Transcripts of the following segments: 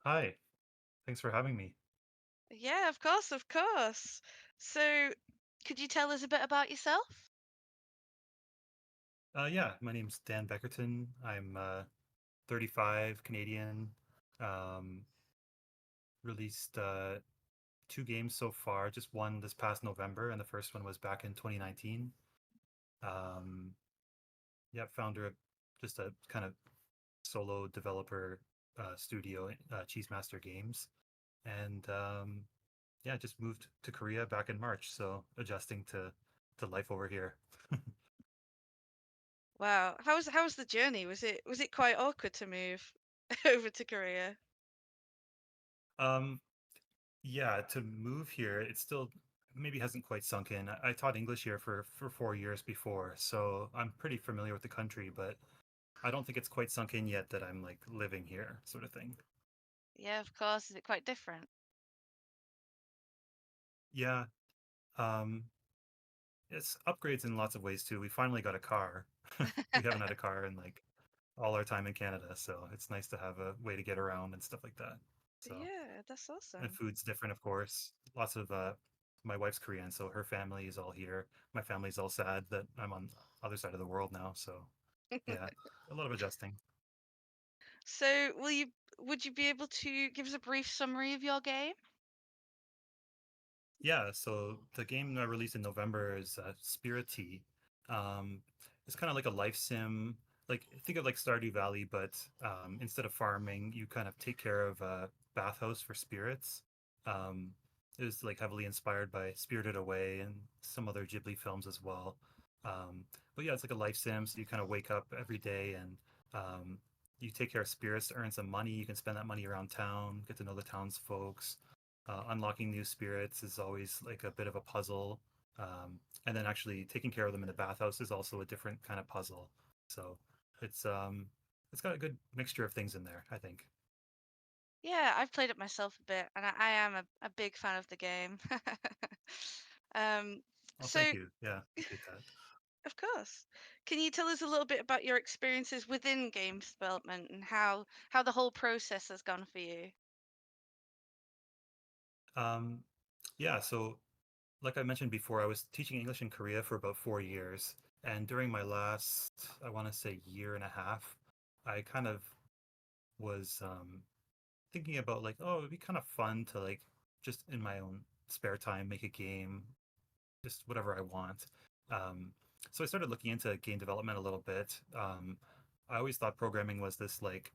Hi, thanks for having me. Yeah, of course, of course. So, could you tell us a bit about yourself? Yeah, my name's Dan Beckerton. I'm 35, Canadian. Um, Released two games so far, just one this past November, and the first one was back in 2019. Um, yeah, founder of just a kind of solo developer studio, Cheese Master Games. And yeah, just moved to Korea back in March, so adjusting to life over here. Wow, how's the journey? Was it quite awkward to move over to Korea? Um, Yeah, to move here, it still maybe hasn't quite sunk in. I taught English here for 4 years before, so I'm pretty familiar with the country, but I don't think it's quite sunk in yet that I'm like living here, sort of thing. Yeah, of course. Is it quite different? Yeah, um, it's upgrades in lots of ways too. We finally got a car. We haven't had a car in like all our time in Canada, so it's nice to have a way to get around and stuff like that. So, Yeah, that's and awesome. food's different, of course. Lots of my wife's Korean, so her family is all here. My family's all sad that I'm on the other side of the world now, so yeah, a lot of adjusting. So, would you be able to give us a brief summary of your game? Yeah, so the game I released in November is Spirittea. Um, it's kind of like a life sim. Like think of like Stardew Valley, but instead of farming, you kind of take care of a bathhouse for spirits. Um, it was like heavily inspired by Spirited Away and some other Ghibli films as well. Um, but yeah, it's like a life sim. So you kind of wake up every day and um, you take care of spirits to earn some money. You can spend that money around town, get to know the townsfolks. Unlocking new spirits is always like a bit of a puzzle. And then actually taking care of them in the bathhouse is also a different kind of puzzle. So it's um it's got a good mixture of things in there, I think. Yeah, I've played it myself a bit, and I am a big fan of the game. um, Oh, thank so you. Yeah, appreciate that. Of course. Can you tell us a little bit about your experiences within games development and how the whole process has gone for you? Um, yeah, so like I mentioned before, I was teaching English in Korea for about 4 years, and during my last, I want to say, year and a half, I kind of was thinking about like, oh, it'd be kind of fun to like just in my own spare time make a game, just whatever I want. Um, so I started looking into game development a little bit. I always thought programming was this like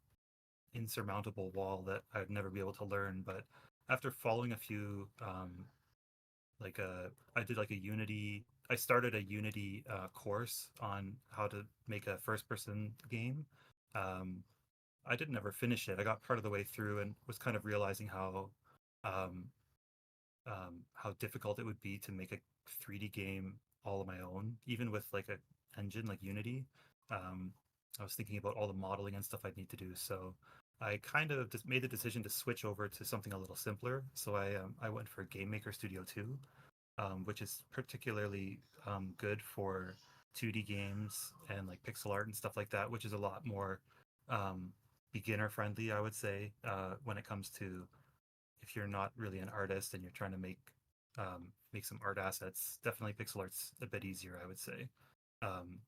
insurmountable wall that I'd never be able to learn, but after following a few like I did like a Unity. I started a Unity course on how to make a first-person game. Um, I didn't ever finish it. I got part of the way through and was kind of realizing um, how difficult it would be to make a 3D game all on my own, even with like a engine like Unity. Um, I was thinking about all the modeling and stuff I'd need to do, so I kind of just made the decision to switch over to something a little simpler. So I went for Game Maker Studio 2, which is particularly good for 2D games and like pixel art and stuff like that, which is a lot more um, beginner friendly, I would say, when it comes to if you're not really an artist and you're trying to make some art assets. Definitely pixel art's a bit easier, I would say. Um,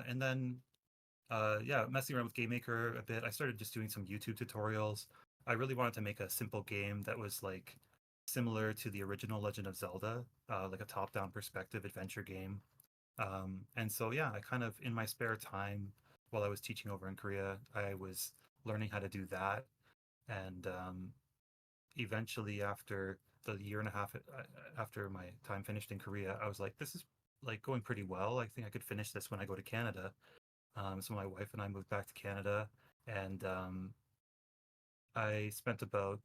and then yeah, messing around with Game Maker a bit. I started just doing some YouTube tutorials. I really wanted to make a simple game that was like similar to the original Legend of Zelda, like a top-down perspective adventure game. And so yeah, I kind of in my spare time while I was teaching over in Korea, I was learning how to do that. And eventually, after the year and a half after my time finished in Korea, I was like, this is like going pretty well. I think I could finish this when I go to Canada. So my wife and I moved back to Canada, and I spent about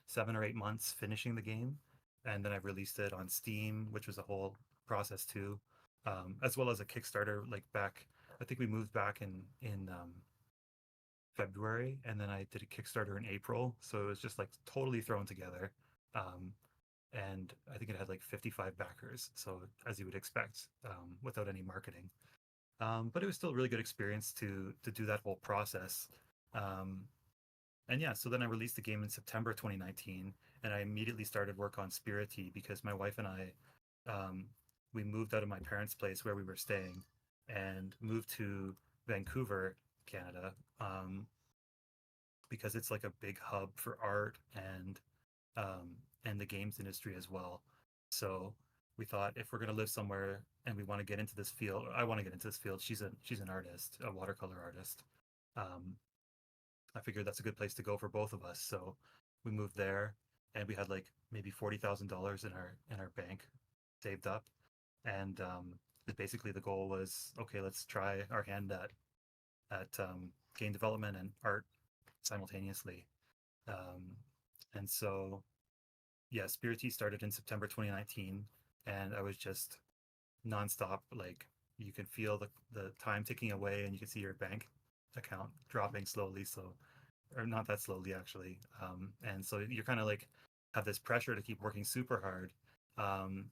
7 or 8 months finishing the game, and then I released it on Steam, which was a whole process too, as well as a Kickstarter. Like back, I think we moved back in February, and then I did a Kickstarter in April, so it was just like totally thrown together. Um, and I think it had like 55 backers, so as you would expect, without any marketing. But it was still a really good experience to do that whole process. Um, and yeah, so then I released the game in September 2019, and I immediately started work on Spirittea because my wife and I, um, we moved out of my parents' place where we were staying and moved to Vancouver, Canada, because it's like a big hub for art um, and the games industry as well. So we thought if we're going to live somewhere and we want to get into this field, I want to get into this field. She's an artist, a watercolor artist. Um, I figured that's a good place to go for both of us. So we moved there, and we had like maybe $40,000 in our bank saved up, and basically the goal was okay, let's try our hand at game development and art simultaneously. Um, and so yeah, Spirittea started in September 2019, and I was just nonstop. Like you can feel the time ticking away, and you can see your bank account dropping slowly. So, or not that slowly actually. And so you're kind of like have this pressure to keep working super hard. Um,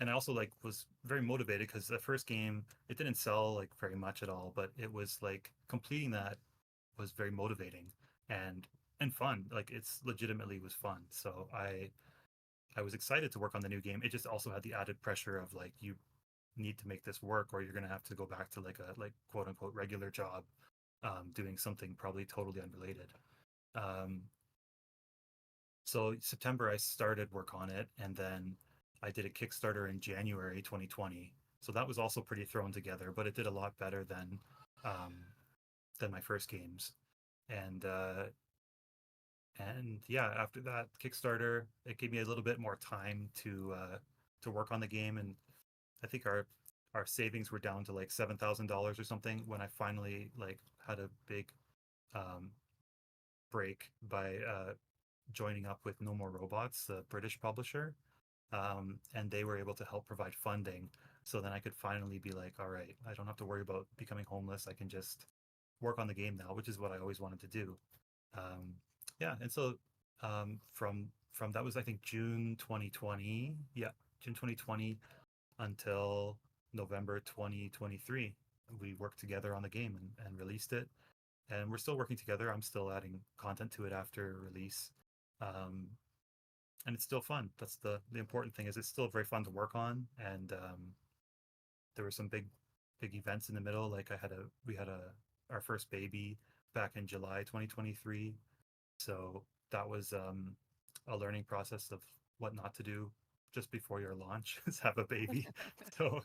and I also like was very motivated because the first game it didn't sell like very much at all, but it was like completing that was very motivating and fun. Like it's legitimately was fun. So I was excited to work on the new game. It just also had the added pressure of like you need to make this work or you're going to have to go back to like a like quote unquote regular job, doing something probably totally unrelated. Um, so September I started work on it, and then I did a Kickstarter in January 2020. So that was also pretty thrown together, but it did a lot better um, than my first games. And and yeah, after that Kickstarter, it gave me a little bit more time to work on the game, and I think our savings were down to like $7,000 or something when I finally like had a big um, break by joining up with No More Robots, the British publisher, and they were able to help provide funding. So then I could finally be like, all right, I don't have to worry about becoming homeless. I can just work on the game now, which is what I always wanted to do. Um, yeah, and so from that was I think June 2020. Yeah, June 2020 until November 2023. We worked together on the game and released it. And we're still working together. I'm still adding content to it after release. Um, and it's still fun. That's the important thing is it's still very fun to work on. And there were some big events in the middle. Like we had our first baby back in July 2023. So that was a learning process of what not to do just before your launch is have a baby. So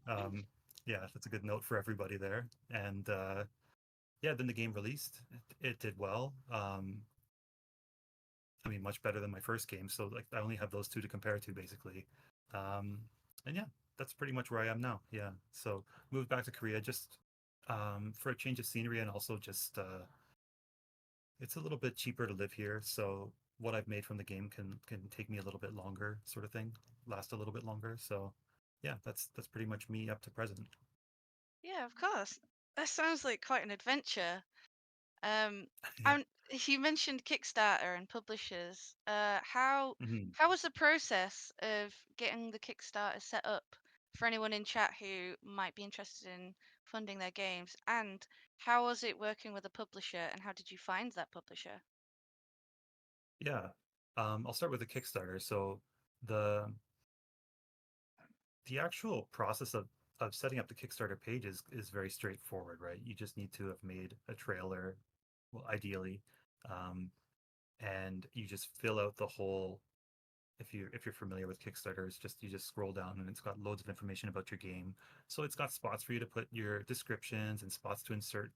um, yeah, that's a good note for everybody there. And yeah, then the game released. It did well. I mean, much better than my first game. So like, I only have those two to compare to basically. Um, and yeah, that's pretty much where I am now. Yeah. So moved back to Korea just for a change of scenery and also just it's a little bit cheaper to live here. So what I've made from the game can take me a little bit longer, sort of thing, last a little bit longer. So yeah, that's pretty much me up to present. Yeah, of course. That sounds like quite an adventure. Um, Yeah. and you mentioned Kickstarter and publishers. Mhm. How was the process of getting the Kickstarter set up for anyone in chat who might be interested in funding their games? And how was it working with a publisher? And how did you find that publisher? Yeah. I'll start with the Kickstarter. So the the actual process of setting up the Kickstarter page is very straightforward, right? You just need to have made a trailer, well, ideally, um, and you just fill out the whole. If you're familiar with Kickstarter, it's just you just scroll down and it's got loads of information about your game. So it's got spots for you to put your descriptions and spots to insert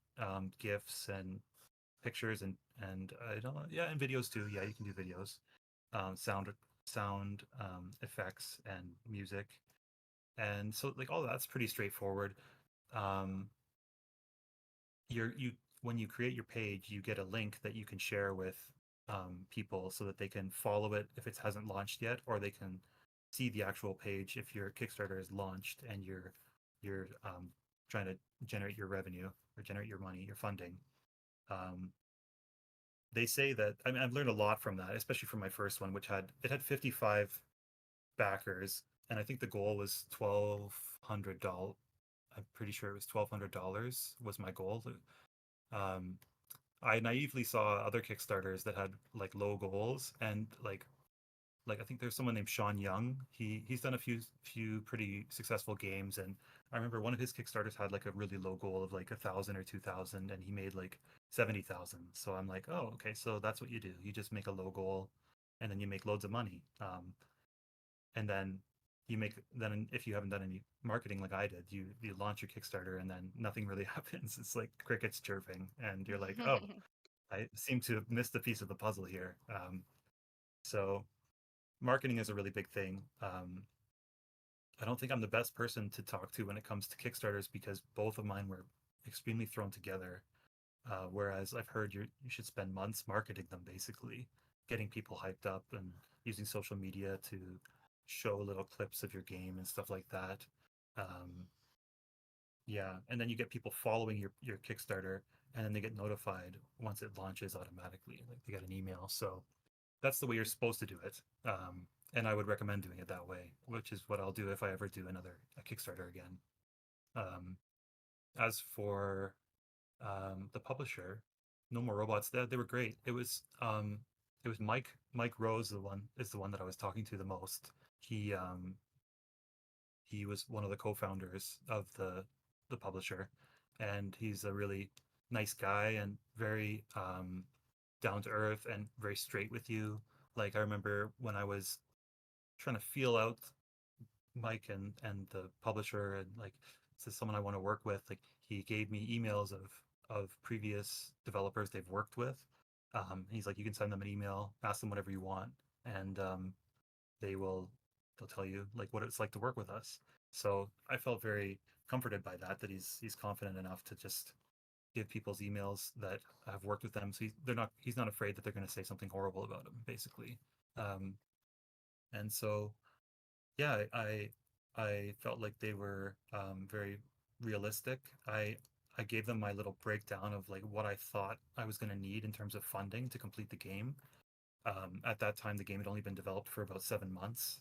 GIFs and pictures and I don't know, yeah, and videos too. Yeah, you can do videos, sound effects and music, and so like all that's pretty straightforward. Um, you when you create your page, you get a link that you can share with people so that they can follow it if it hasn't launched yet, or they can see the actual page if your Kickstarter is launched and you're trying to generate your revenue or generate your money, your funding. Um, they say that I mean I've learned a lot from that, especially from my first one, which had 55 backers, and I think the goal was $1,200. I'm pretty sure it was $1,200 was my goal. Um, I naively saw other Kickstarters that had like low goals and like I think there's someone named Sean Young. He's done a few pretty successful games, and I remember one of his Kickstarters had like a really low goal of like 1,000 or 2,000, and he made like 70,000. So I'm like, oh, okay, so that's what you do. You just make a low goal, and then you make loads of money. And then you make then if you haven't done any marketing like I did, you launch your Kickstarter, and then nothing really happens. It's like crickets chirping, and you're like, oh, I seem to have missed a piece of the puzzle here. So marketing is a really big thing. I don't think I'm the best person to talk to when it comes to Kickstarters because both of mine were extremely thrown together. Whereas I've heard you should spend months marketing them, basically getting people hyped up and using social media to show little clips of your game and stuff like that. Um, yeah, and then you get people following your Kickstarter, and then they get notified once it launches automatically. Like they get an email. So that's the way you're supposed to do it. And I would recommend doing it that way, which is what I'll do if I ever do another a Kickstarter again. Um, as for the publisher, No More Robots, they were great. It was Mike Rose, the one that I was talking to the most. He um, he was one of the co-founders of the publisher, and he's a really nice guy and very down to earth and very straight with you. Like I remember when I was trying to feel out Mike and the publisher and like this is someone I want to work with. Like he gave me emails of previous developers they've worked with. He's like, you can send them an email, ask them whatever you want, and they will they'll tell you like what it's like to work with us. So I felt very comforted by that he's confident enough to just give people's emails that have worked with them. So he's not afraid that they're going to say something horrible about him, basically. Um, and so yeah, I felt like they were very realistic. I gave them my little breakdown of like what I thought I was going to need in terms of funding to complete the game. At that time, the game had only been developed for about 7 months.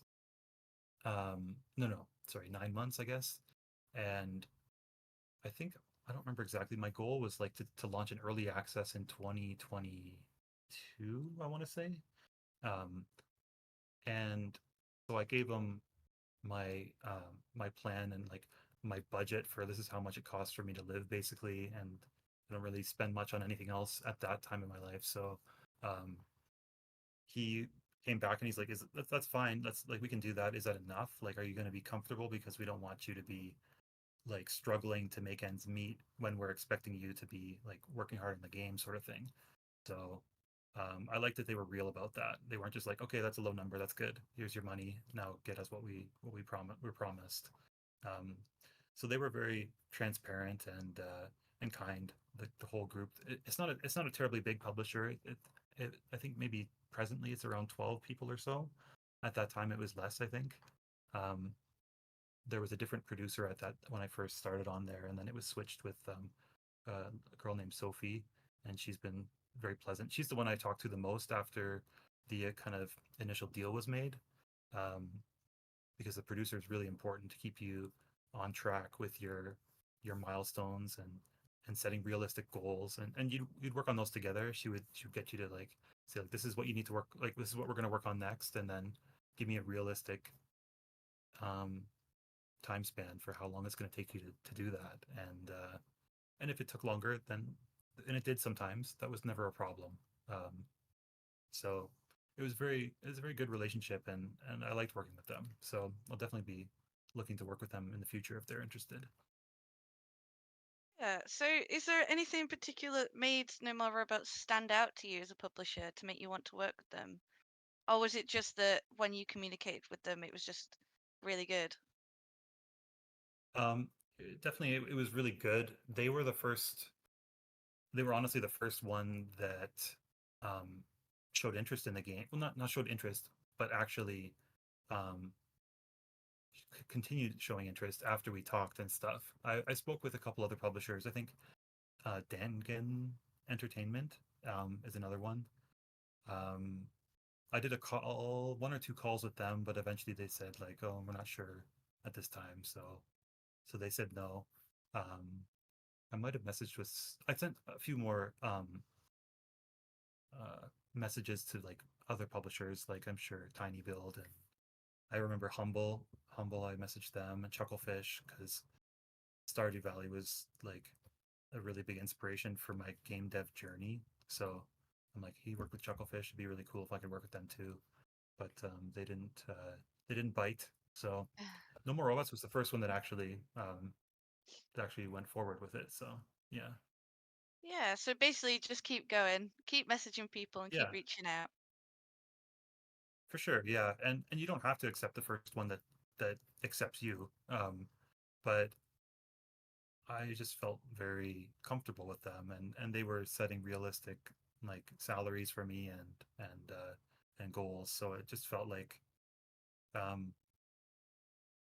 No, no, sorry, 9 months, I guess. And I think I don't remember exactly. My goal was like to launch an early access in 2022, I want to say. Um, and so I gave them my plan and like my budget for this is how much it costs for me to live basically, and I don't really spend much on anything else at that time in my life. So um, he came back and he's like, "Is that's fine? That's like we can do that. Is that enough? Like, are you going to be comfortable? Because we don't want you to be like struggling to make ends meet when we're expecting you to be like working hard in the game, sort of thing." So I like that they were real about that. They weren't just like, okay, that's a low number, that's good. Here's your money. Now get us what we promised. Um, so they were very transparent and kind. The whole group. It's not a terribly big publisher. I think maybe presently it's around 12 people or so. At that time, it was less. I think. Um, there was a different producer at that when I first started on there, and then it was switched with a girl named Sophie, and she's been very pleasant. She's the one I talked to the most after the kind of initial deal was made, um, because the producer is really important to keep you on track with your milestones and setting realistic goals, and you'd work on those together. She would get you to like say like this is what you need to work like this is what we're going to work on next, and then give me a realistic um, time span for how long it's going to take you to do that. And if it took longer, then and it did sometimes, that was never a problem. Um, so it was a very good relationship, and I liked working with them. So I'll definitely be looking to work with them in the future if they're interested. Yeah. So, is there anything in particular that made No More Robots stand out to you as a publisher to make you want to work with them? Or was it just that when you communicated with them, it was just really good? Definitely, it was really good. They were the first. They were honestly the first one that um, showed interest in the game. Well, not showed interest, but actually um, continued showing interest after we talked and stuff. I spoke with a couple other publishers. I think Dangan Entertainment is another one. Um, I did a call, one or two calls with them, but eventually they said like, "Oh, we're not sure at this time." So they said no. I might have messaged with. I sent a few more. messages to like other publishers, like I'm sure Tiny Build, and I remember Humble. I messaged them and Chucklefish because Stardew Valley was like a really big inspiration for my game dev journey. So I'm like, he worked with Chucklefish. It'd be really cool if I could work with them too. But they didn't bite. So No More Robots was the first one that actually went forward with it. So yeah, Yeah, so basically just keep going, keep messaging people and keep yeah, reaching out. for sure. Yeah, and you don't have to accept the first one that accepts you. But I just felt very comfortable with them, and they were setting realistic like salaries for me and goals. So it just felt like um,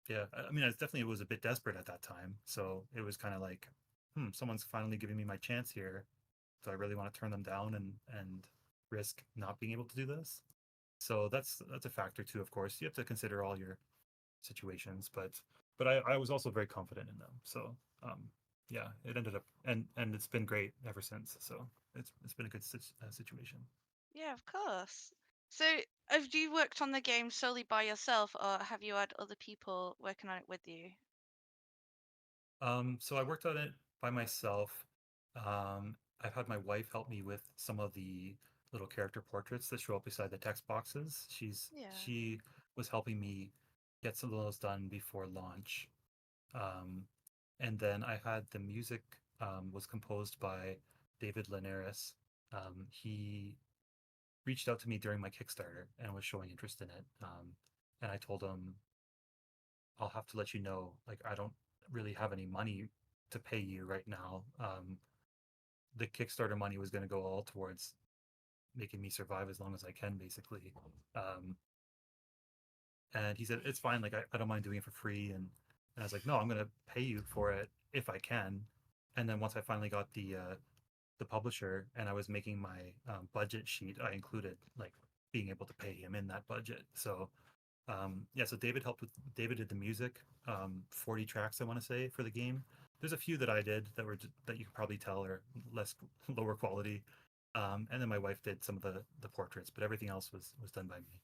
yeah. I mean, I definitely was a bit desperate at that time. So it was kind of like, someone's finally giving me my chance here. Do I really want to turn them down and risk not being able to do this? So that's a factor too. Of course, you have to consider all your situations, but I was also very confident in them. So um, yeah, it ended up and it's been great ever since. So it's been a good situation. Yeah, of course. So have you worked on the game solely by yourself or have you had other people working on it with you? So I worked on it by myself. I've had my wife help me with some of the little character portraits that show up beside the text boxes. Yeah. She was helping me get some of those done before launch. Um, and then I had the music was composed by David Linares. He reached out to me during my Kickstarter and was showing interest in it. And I told him, I'll have to let you know, like, I don't really have any money to pay you right now. The Kickstarter money was going to go all towards making me survive as long as I can, basically. Um, and he said, it's fine. Like, I don't mind doing it for free. And I was like, no, I'm going to pay you for it if I can. And then once I finally got the publisher and I was making my budget sheet, I included like being able to pay him in that budget. So yeah, so David did the music, 40 tracks I want to say for the game. There's a few that I did that you can probably tell are less lower quality. And then my wife did some of the portraits, but everything else was done by me.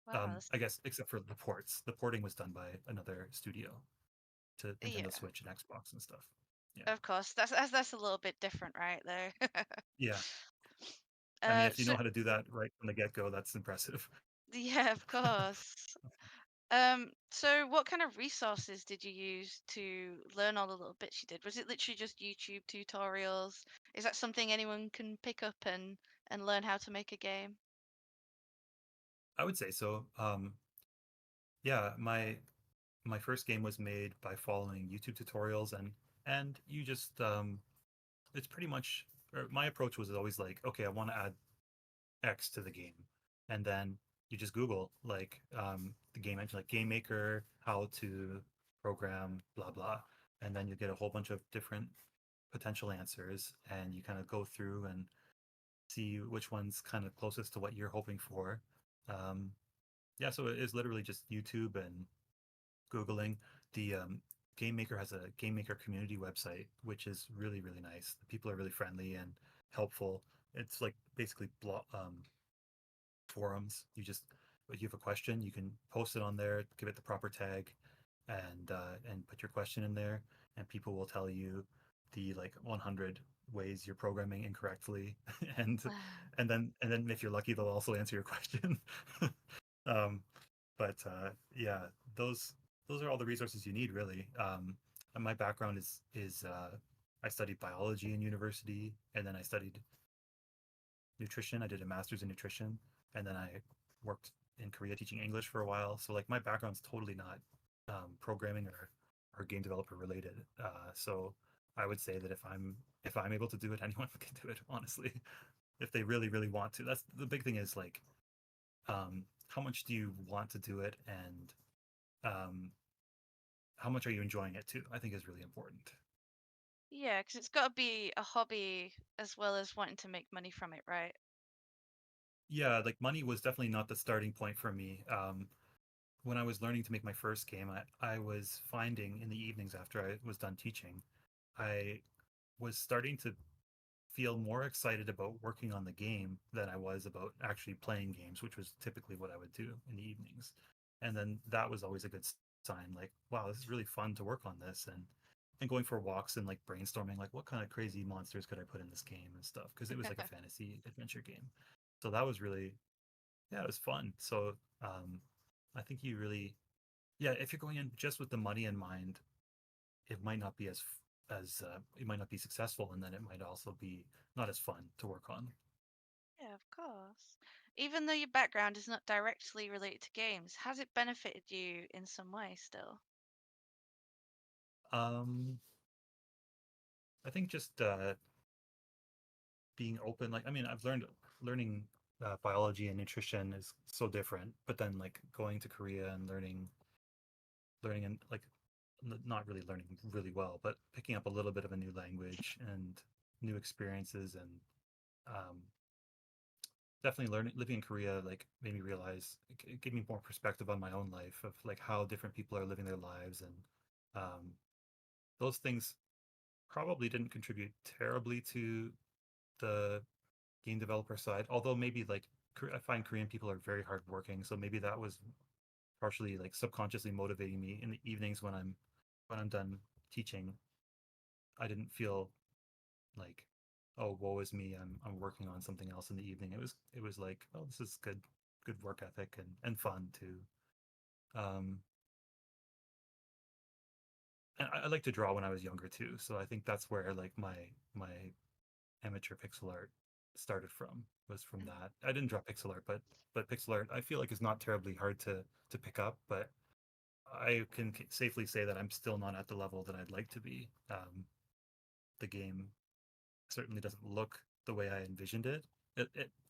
Wow. I guess except for the ports. The porting was done by another studio to Nintendo Yeah, Switch and Xbox and stuff. Yeah. of course. That's a little bit different, right there. Yeah. I mean, if you So know how to do that right from the get-go, that's impressive. yeah, of course. So what kind of resources did you use to learn all the little bits you did? Was it literally just YouTube tutorials? Is that something anyone can pick up and learn how to make a game? I would say so. Yeah, my first game was made by following YouTube tutorials and you just it's pretty much or my approach was always like, okay, I want to add X to the game. And then you just Google like the game engine like game maker, how to program, blah blah. And then you get a whole bunch of different potential answers and you kind of go through and see which one's kind of closest to what you're hoping for. Um, yeah, so it is literally just YouTube and Googling. The Game Maker has a Game Maker community website, which is really, really nice. The people are really friendly and helpful. It's like basically forums. If you have a question, you can post it on there, give it the proper tag, and put your question in there, and people will tell you the like 100 ways you're programming incorrectly, and and then if you're lucky, they'll also answer your question. um, but yeah, those those are all the resources you need, really. And my background is I studied biology in university, and then I studied nutrition. I did a master's in nutrition, and then I worked in Korea teaching English for a while. So like my background's totally not programming or game developer related. So I would say that if I'm able to do it, anyone can do it. Honestly, if they really really want to. That's the big thing is like how much do you want to do it and um, how much are you enjoying it too? I think is really important. Yeah, because it's got to be a hobby as well as wanting to make money from it, right? Yeah, like money was definitely not the starting point for me. When I was learning to make my first game, I was finding in the evenings after I was done teaching, I was starting to feel more excited about working on the game than I was about actually playing games, which was typically what I would do in the evenings. And then that was always a good sign, like, wow, this is really fun to work on this, and going for walks and like brainstorming, like what kind of crazy monsters could I put in this game and stuff, because it was like a fantasy adventure game. So that was really, yeah, it was fun. So I think you really, yeah, if you're going in just with the money in mind, it might not be as it might not be successful, and then it might also be not as fun to work on. Yeah, of course. Even though your background is not directly related to games, has it benefited you in some way still? um I think just being open, like, I mean, I've learning biology and nutrition is so different, but then like going to Korea and learning and like not really learning really well, but picking up a little bit of a new language and new experiences, and um definitely learning living in Korea like made me realize, it gave me more perspective on my own life of like how different people are living their lives, and um, those things probably didn't contribute terribly to the game developer side. Although maybe like I find Korean people are very hardworking, so maybe that was partially like subconsciously motivating me in the evenings when I'm done teaching. I didn't feel like, oh, woe is me, I'm working on something else in the evening. It was like, oh, this is good work ethic, and fun too. um and I like to draw when I was younger too, so I think that's where like my amateur pixel art started from, was from Mm. that. I didn't draw pixel art, but pixel art I feel like is not terribly hard to pick up, but I can safely say that I'm still not at the level that I'd like to be. The game certainly doesn't look the way I envisioned it.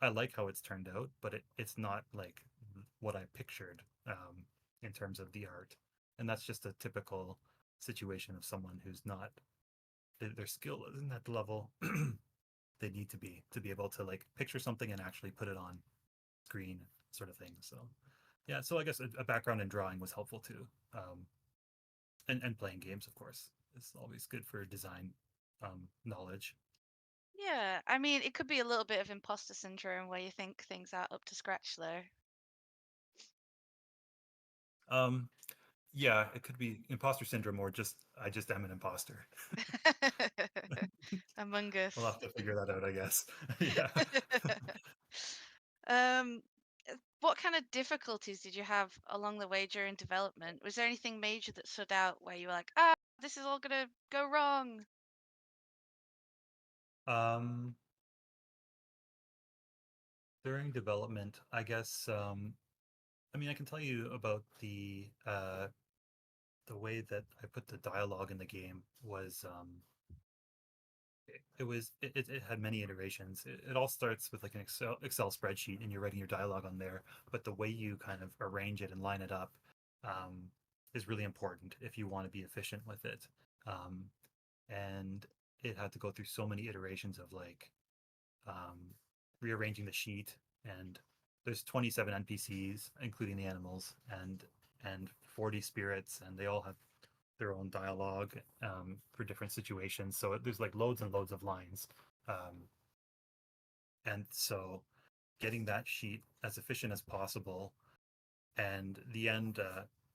I like how it's turned out, but it's not like what I pictured, in terms of the art. And that's just a typical situation of someone who's not, their skill isn't at the level they need to be able to like picture something and actually put it on screen, sort of thing. So yeah, so I guess a background in drawing was helpful too. And playing games, of course, is always good for design knowledge. Yeah, I mean, it could be a little bit of imposter syndrome where you think things are up to scratch, though. Um, yeah, it could be imposter syndrome, or just I just am an imposter. Among We'll have Us. to figure that out, I guess. Yeah. Um, what kind of difficulties did you have along the way during development? Was there anything major that stood out where you were like, ah, this is all gonna go wrong? um, During development, I guess, I mean, I can tell you about the way that I put the dialogue in the game was, it had many iterations. It all starts with like an Excel spreadsheet, and you're writing your dialogue on there, but the way you kind of arrange it and line it up, um, is really important if you want to be efficient with it. Um, and it had to go through so many iterations of like, um, rearranging the sheet, and there's 27 NPCs including the animals, and 40 spirits, and they all have their own dialogue, for different situations. So there's like loads and loads of lines, um, and so getting that sheet as efficient as possible. And the end,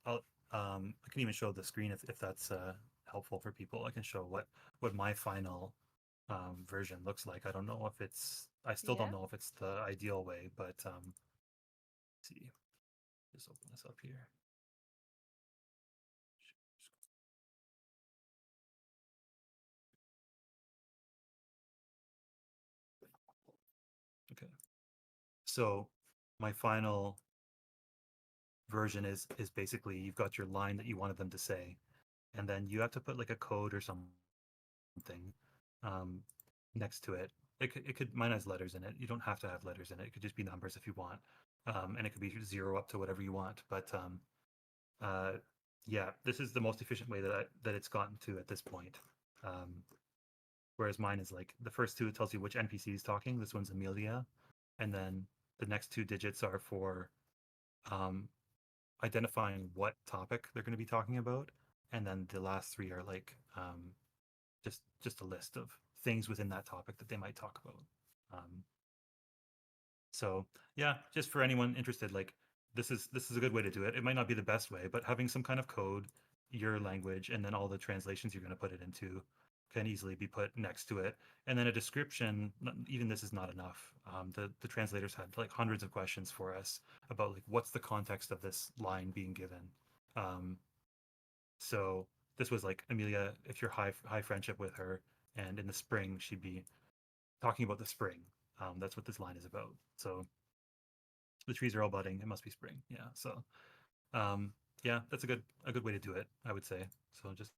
I'll, I can even show the screen if that's helpful for people. I can show what my final version looks like. I don't know if it's, I still don't Yeah. know if it's the ideal way, but let's see, just open this up here. Okay, so my final version is basically, you've got your line that you wanted them to say, and then you have to put like a code or something, um, next to it. It could, mine has letters in it. You don't have to have letters in it. It could just be numbers if you want, and it could be zero up to whatever you want. But uh, yeah, this is the most efficient way that it's gotten to at this point. Um, Whereas mine is like, the first two, it tells you which NPC is talking. This one's Amelia, and then the next two digits are for, um, identifying what topic they're going to be talking about, and then the last three are like, just a list of things within that topic that they might talk about. Um, so yeah, just for anyone interested, like this is a good way to do it. It might not be the best way, but having some kind of code, your language, and then all the translations you're going to put it into can easily be put next to it. And then a description. Even this is not enough. The translators had like hundreds of questions for us about like what's the context of this line being given. Um, so this was like Amelia, if you're high friendship with her, and in the spring she'd be talking about the spring. That's what this line is about. So the trees are all budding. It must be spring. Yeah. So um, yeah, that's a good way to do it, I would say. So just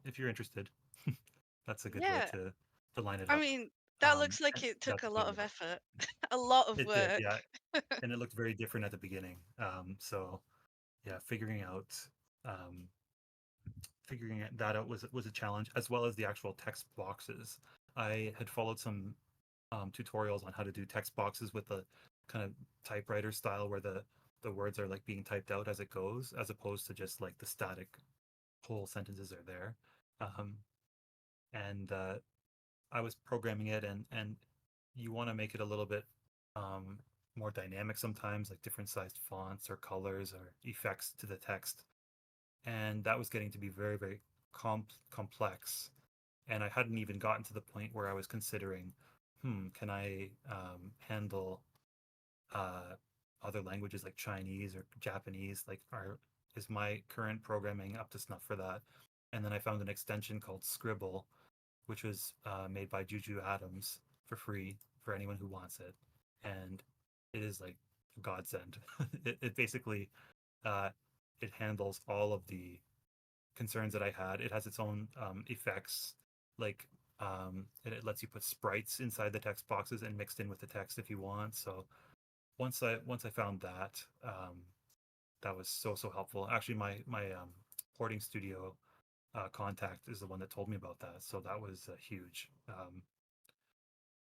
if you're interested, that's a good way Yeah. to line it I up. mean, that looks like And it took that's a the lot beauty of of it. effort, a lot of It did, work. yeah, and it looked very different at the beginning. So yeah, um, that out was a challenge, as well as the actual text boxes. I had followed some tutorials on how to do text boxes with the kind of typewriter style where the words are like being typed out as it goes, as opposed to just like the static whole sentences are there. Um, and I was programming it, and you want to make it a little bit um, more dynamic sometimes, like different sized fonts or colors or effects to the text. And that was getting to be very, very complex. And I hadn't even gotten to the point where I was considering, can I handle uh, other languages like Chinese or Japanese? Like, is my current programming up to snuff for that? And then I found an extension called Scribble, which was made by Juju Adams for free for anyone who wants it, and it is like a godsend. It basically uh, it handles all of the concerns that I had. It has its own effects, like it lets you put sprites inside the text boxes and mixed in with the text if you want. So once I found that, that was so helpful. Actually, my porting studio contact is the one that told me about that. So that was huge.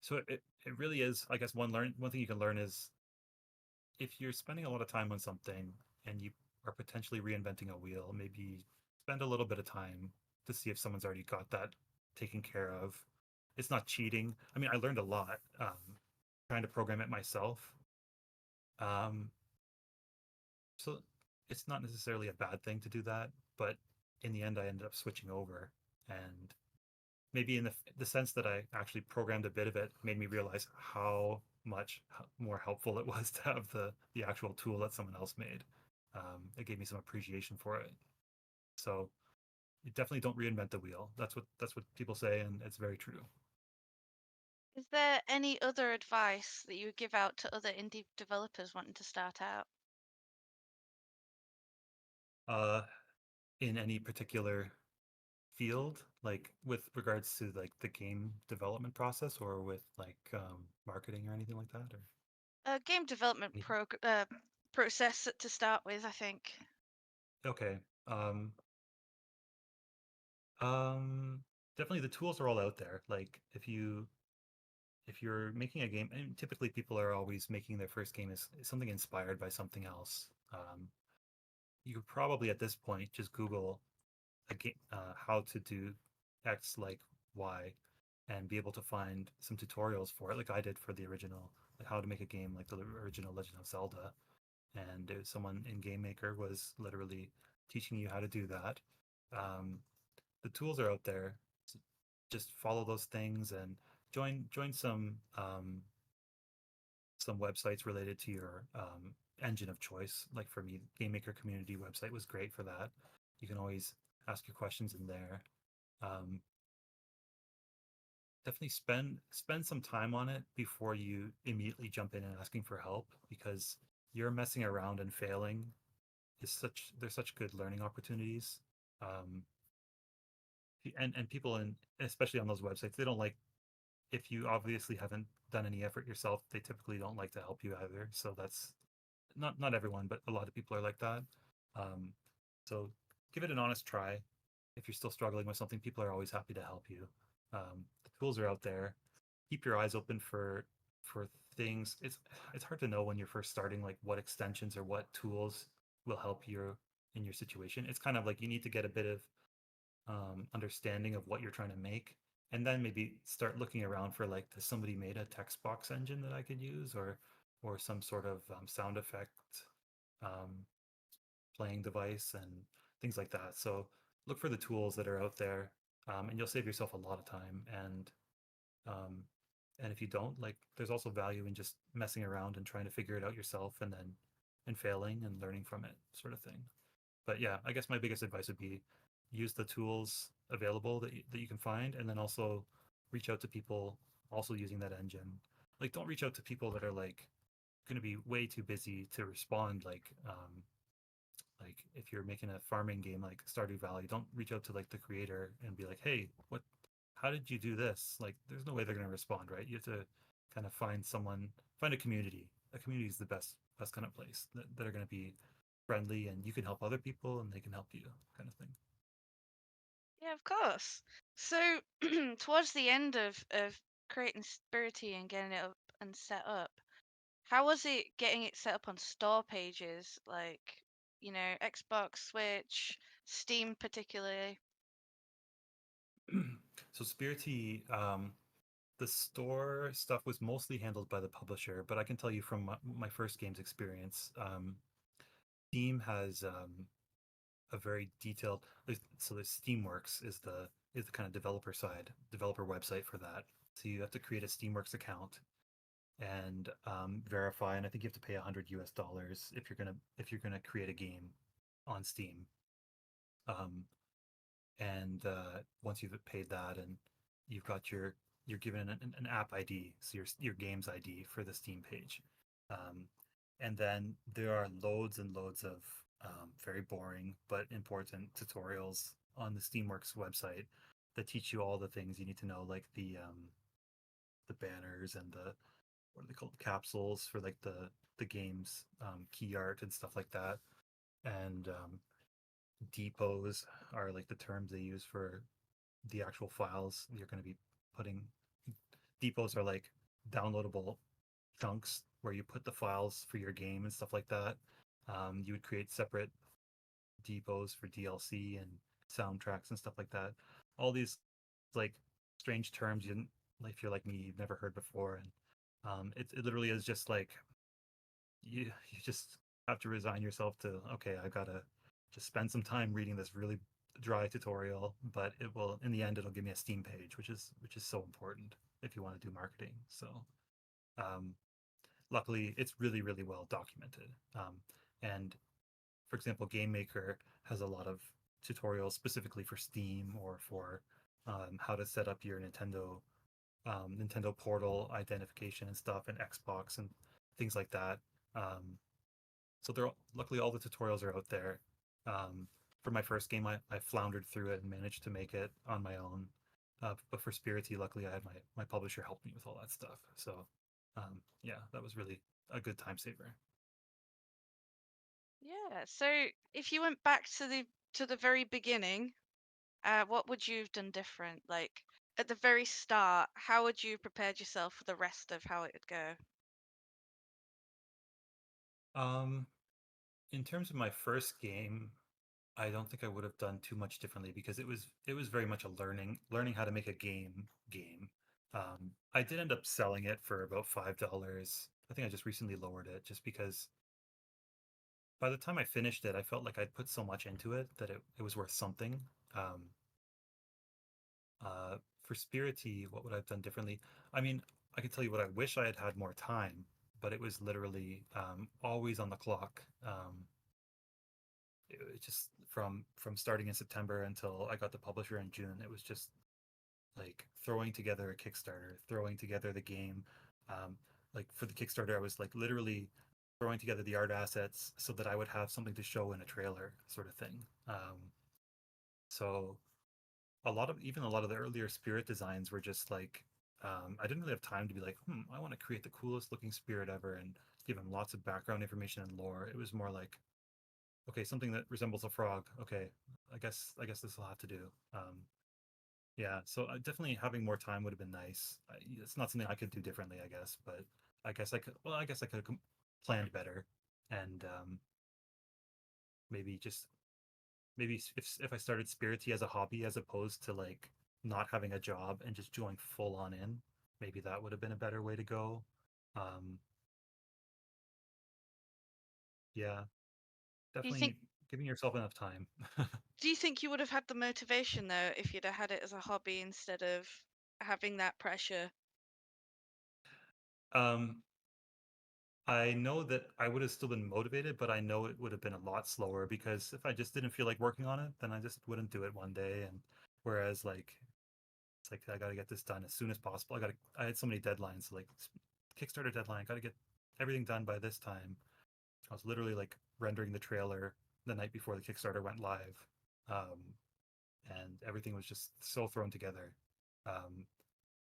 So it really is. I guess one thing you can learn is if you're spending a lot of time on something and you are potentially reinventing a wheel, maybe spend a little bit of time to see if someone's already got that taken care of. It's not cheating. I mean, I learned a lot trying to program it myself. Um, so it's not necessarily a bad thing to do that, but in the end, I ended up switching over, and maybe in the sense that I actually programmed a bit of it made me realize how much more helpful it was to have the actual tool that someone else made. It gave me some appreciation for it. So you definitely don't reinvent the wheel. That's what people say, and it's very true. Is there any other advice that you would give out to other indie developers wanting to start out? Uh, in any particular field, like with regards to like the game development process, or with like marketing or anything like that, or A game development anything. process to start with, I think. Okay. Um, Definitely the tools are all out there. Like if you're making a game, and typically people are always making their first game is something inspired by something else. You could probably at this point just Google a game, how to do X like Y, and be able to find some tutorials for it, like I did for the original, like how to make a game like the original Legend of Zelda. And someone in Game Maker was literally teaching you how to do that. Um, the tools are out there. Just follow those things and join some websites related to your engine of choice. Like for me, Game Maker community website was great for that. You can always ask your questions in there. Um, Definitely spend some time on it before you immediately jump in and asking for help, because you're messing around and failing is such there's such good learning opportunities. Um, and people, in especially on those websites, they don't like, if you obviously haven't done any effort yourself, they typically don't like to help you either. So that's not everyone, but a lot of people are like that. Um, so give it an honest try. If you're still struggling with something, people are always happy to help you. The tools are out there. Keep your eyes open for things. It's hard to know when you're first starting, like what extensions or what tools will help you in your situation. It's kind of like you need to get a bit of understanding of what you're trying to make, and then maybe start looking around for like, does somebody made a text box engine that I could use, or some sort of sound effect um, playing device and things like that. So look for the tools that are out there, and you'll save yourself a lot of time. Um, and if you don't, like, there's also value in just messing around and trying to figure it out yourself, and failing and learning from it, sort of thing. But yeah, I guess my biggest advice would be use the tools available that you can find, and then also reach out to people also using that engine. Like, don't reach out to people that are like going to be way too busy to respond. Like if you're making a farming game like Stardew Valley, don't reach out to like the creator and be like, hey, what, how did you do this? Like, there's no way they're going to respond, right? You have to kind of find someone, find a community. A community is the best kind of place that are going to be friendly, and you can help other people and they can help you, kind of thing. Yeah, of course. So, towards the end of creating Spirittea and getting it up and set up, how was it getting it set up on store pages like, Xbox, Switch, Steam particularly? So Spirity, the store stuff was mostly handled by the publisher, but I can tell you from my first game's experience, Steam has a very detailed. So the Steamworks is the kind of developer website for that. So you have to create a Steamworks account and verify, and I think you have to pay $100 if you're gonna create a game on Steam. Um, and once you've paid that, and you've got you're given an app ID, so your game's ID for the Steam page. Um, and then there are loads and loads of very boring but important tutorials on the Steamworks website that teach you all the things you need to know, like the banners and the, what are they called, capsules for like the game's key art and stuff like that. And depots are like the terms they use for the actual files you're going to be putting. Depots are like downloadable chunks where you put the files for your game and stuff like that. You would create separate depots for DLC and soundtracks and stuff like that. All these like strange terms you didn't, like, if you're like me, you've never heard before, and it literally is just like you just have to resign yourself to, okay, I gotta just spend some time reading this really dry tutorial, but it will, in the end, it'll give me a Steam page, which is so important if you want to do marketing. So um, luckily, it's really really well documented. And for example, Game Maker has a lot of tutorials specifically for Steam, or for how to set up your Nintendo Portal identification and stuff, and Xbox and things like that. So they're, luckily, all the tutorials are out there. Um, for my first game, I floundered through it and managed to make it on my own. But for Spirity, luckily, I had my publisher help me with all that stuff. So yeah, that was really a good time saver. Yeah. So, if you went back to the very beginning, what would you have done different? Like at the very start, how would you have prepared yourself for the rest of how it would go? Um, in terms of my first game, I don't think I would have done too much differently, because it was very much a learning how to make a game. I did end up selling it for about $5. I think I just recently lowered it, just because by the time I finished it, I felt like I'd put so much into it that it was worth something. Um, for Spirity, what would I have done differently? I mean, I can tell you what I wish I had had more time, but it was literally always on the clock. It just from starting in September until I got the publisher in June, it was just like throwing together a Kickstarter, throwing together the game. Um, like for the Kickstarter, I was like literally throwing together the art assets so that I would have something to show in a trailer, sort of thing. So a lot of the earlier Spirit designs were just like, I didn't really have time to be like, I want to create the coolest looking Spirit ever and give him lots of background information and lore. It was more like, okay, something that resembles a frog. Okay, I guess this will have to do. Yeah, so definitely having more time would have been nice. It's not something I could do differently, I guess, but I guess I could. Well, I guess I could have planned better, and maybe just maybe if I started Spirity as a hobby as opposed to like not having a job and just going full on in, maybe that would have been a better way to go. Um, yeah, Do you think definitely giving yourself enough time. do you think you would have had the motivation though if you'd have had it as a hobby instead of having that pressure? um, I know that I would have still been motivated, but I know it would have been a lot slower because if I just didn't feel like working on it, then I just wouldn't do it one day. And whereas like it's like I got to get this done as soon as possible. I had so many deadlines, like Kickstarter deadline. Got to get everything done by this time. I was literally like rendering the trailer the night before the Kickstarter went live, um, and everything was just so thrown together. Um,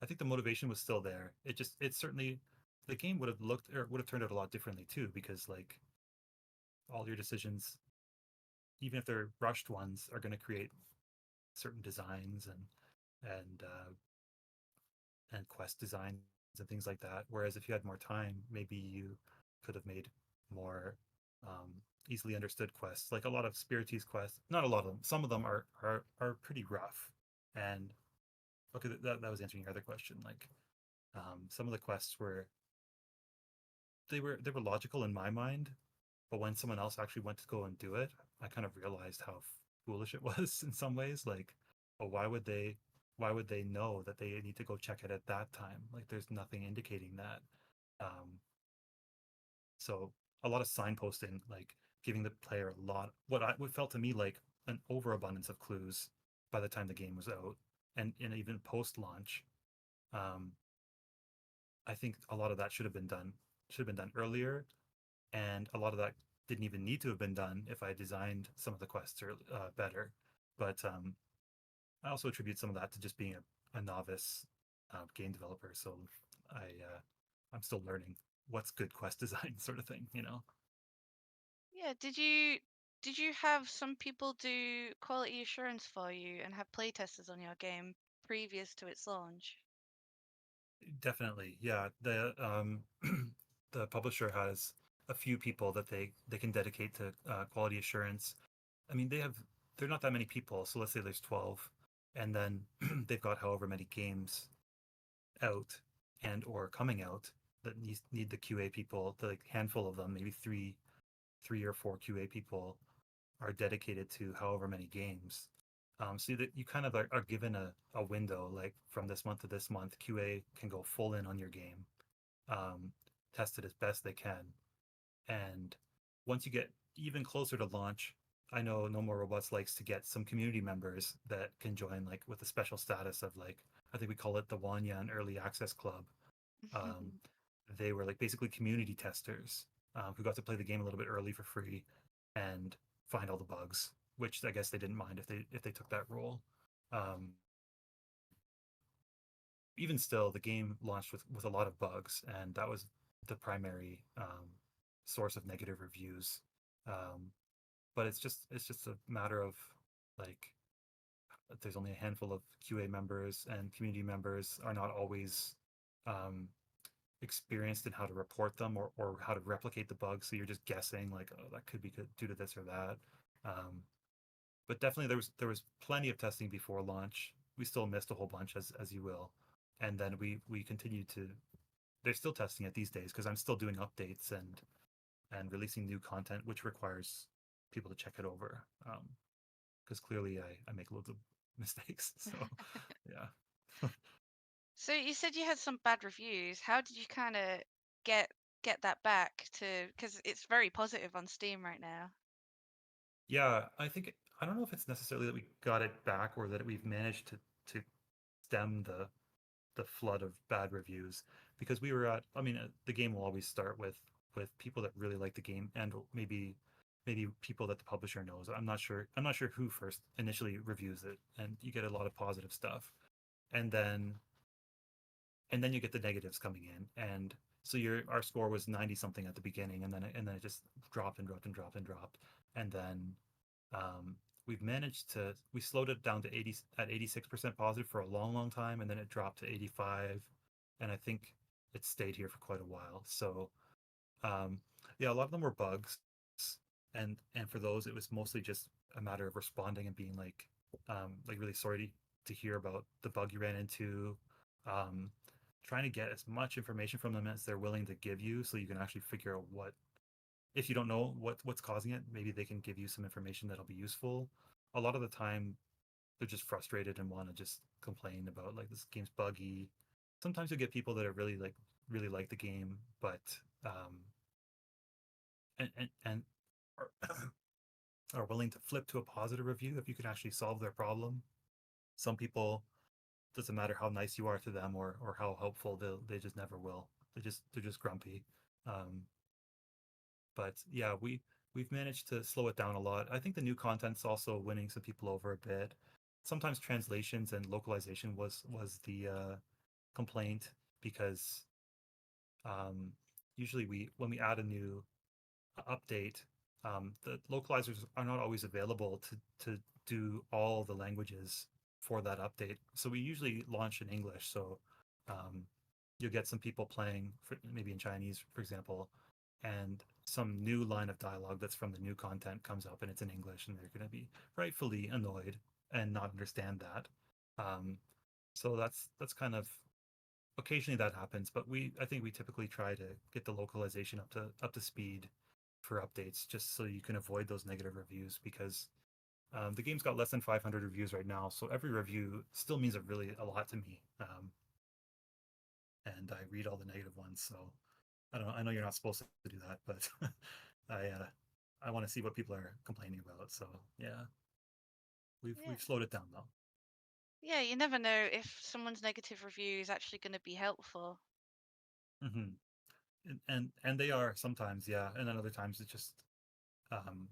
I think the motivation was still there. It certainly the game would have looked or would have turned out a lot differently too because like all your decisions, even if they're rushed ones, are going to create certain designs and quest designs and things like that. Whereas if you had more time, maybe you could have made more easily understood quests. Like a lot of Spirittea's quests, not a lot of them. Some of them are pretty rough. And okay, that was answering your other question. Like some of the quests they were logical in my mind, but when someone else actually went to go and do it, I kind of realized how foolish it was in some ways. Like, oh, why would they know that they need to go check it at that time? Like, there's nothing indicating that. So a lot of signposting, like giving the player a lot, what felt to me like an overabundance of clues by the time the game was out, and even post launch. Um, I think a lot of that should have been done earlier, and a lot of that didn't even need to have been done if I designed some of the quests better. But I also attribute some of that to just being a novice game developer. So I'm still learning what's good quest design, sort of thing. Yeah, did you have some people do quality assurance for you and have playtesters on your game previous to its launch? Definitely, yeah. The the publisher has a few people that they can dedicate to quality assurance. I mean, they're not that many people, so let's say there's 12, and then they've got however many games out and or coming out that need the QA people. The like, handful of them, maybe three or four QA people are dedicated to however many games. So that you kind of are given a window, like from this month to this month, QA can go full in on your game, um, test it as best they can. And once you get even closer to launch, I know No More Robots likes to get some community members that can join, like with a special status of like, I think we call it the Wanyan Early Access Club. Um, they were like basically community testers who got to play the game a little bit early for free and find all the bugs, which I guess they didn't mind if they took that role. Um, Even still, the game launched with a lot of bugs, and that was the primary source of negative reviews. Um, but it's just a matter of like there's only a handful of QA members, and community members are not always um, experienced in how to report them or how to replicate the bugs. So you're just guessing like, oh, that could be due to this or that. Um, but definitely there was plenty of testing before launch. We still missed a whole bunch as you will, and then we continued to. They're still testing it these days because I'm still doing updates and releasing new content, which requires people to check it over. Because clearly I make loads of mistakes. So yeah. So you said you had some bad reviews. How did you kind of get get that back to, because it's very positive on Steam right now. Yeah, I don't know if it's necessarily that we got it back or that we've managed to stem the flood of bad reviews because we were at I mean the game will always start with people that really like the game and maybe people that the publisher knows. I'm not sure who first initially reviews it, and you get a lot of positive stuff. And then you get the negatives coming in, and so our score was 90 something at the beginning, and then it just dropped and dropped and dropped and dropped. And then um, we slowed it down to 86% positive for a long, long time, and then it dropped to 85, and I think it stayed here for quite a while. So um, yeah, a lot of them were bugs, and for those it was mostly just a matter of responding and being like really sorry. to hear about the bug you ran into, um, trying to get as much information from them as they're willing to give you, so you can actually figure out what, if you don't know what's causing it, maybe they can give you some information that'll be useful. A lot of the time, they're just frustrated and want to just complain about like this game's buggy. Sometimes you get people that are really like the game, but um, and are, are willing to flip to a positive review if you can actually solve their problem. Some people, doesn't matter how nice you are to them or how helpful, they just never will. They're just grumpy. Um, but yeah, we've managed to slow it down a lot. I think the new content's also winning some people over a bit. Sometimes translations and localization was the complaint because um, usually we when we add a new update, the localizers are not always available to do all the languages for that update. So we usually launch in English. So um, you'll get some people playing maybe in Chinese, for example, and some new line of dialogue that's from the new content comes up and it's in English, and they're going to be rightfully annoyed and not understand that. Um, so that's kind of occasionally that happens, but I think we typically try to get the localization up to speed for updates, just so you can avoid those negative reviews because the game's got less than 500 reviews right now, so every review still means a lot to me. And I read all the negative ones, so I don't know. I know you're not supposed to do that, but I want to see what people are complaining about. So yeah, Yeah. we've slowed it down though. Yeah, you never know if someone's negative review is actually going to be helpful. Hmm. And they are sometimes, yeah, and then other times it's just um,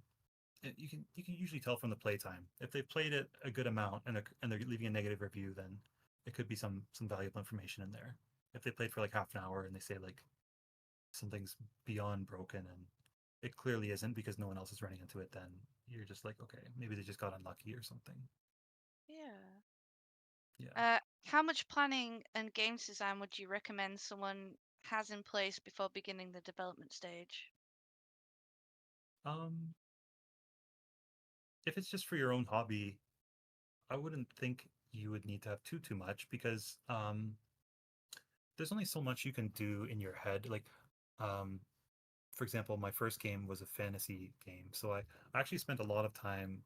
you can usually tell from the playtime if they've played it a good amount and they're leaving a negative review, then it could be some valuable information in there. If they played for like half an hour and they say like something's beyond broken and it clearly isn't because no one else is running into it, then you're just like, okay, maybe they just got unlucky or something. Yeah. Yeah. How much planning and games design would you recommend someone has in place before beginning the development stage? Um, if it's just for your own hobby, I wouldn't think you would need to have too much because there's only so much you can do in your head. Like, um, for example, my first game was a fantasy game, so I actually spent a lot of time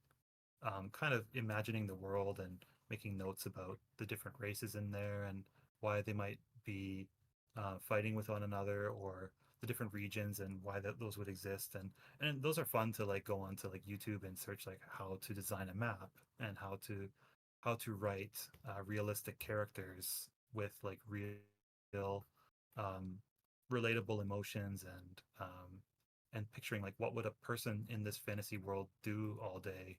kind of imagining the world and making notes about the different races in there and why they might be fighting with one another, or the different regions and why those would exist. And those are fun to like go onto like YouTube and search like how to design a map and how to write realistic characters with like real um, relatable emotions and picturing like what would a person in this fantasy world do all day,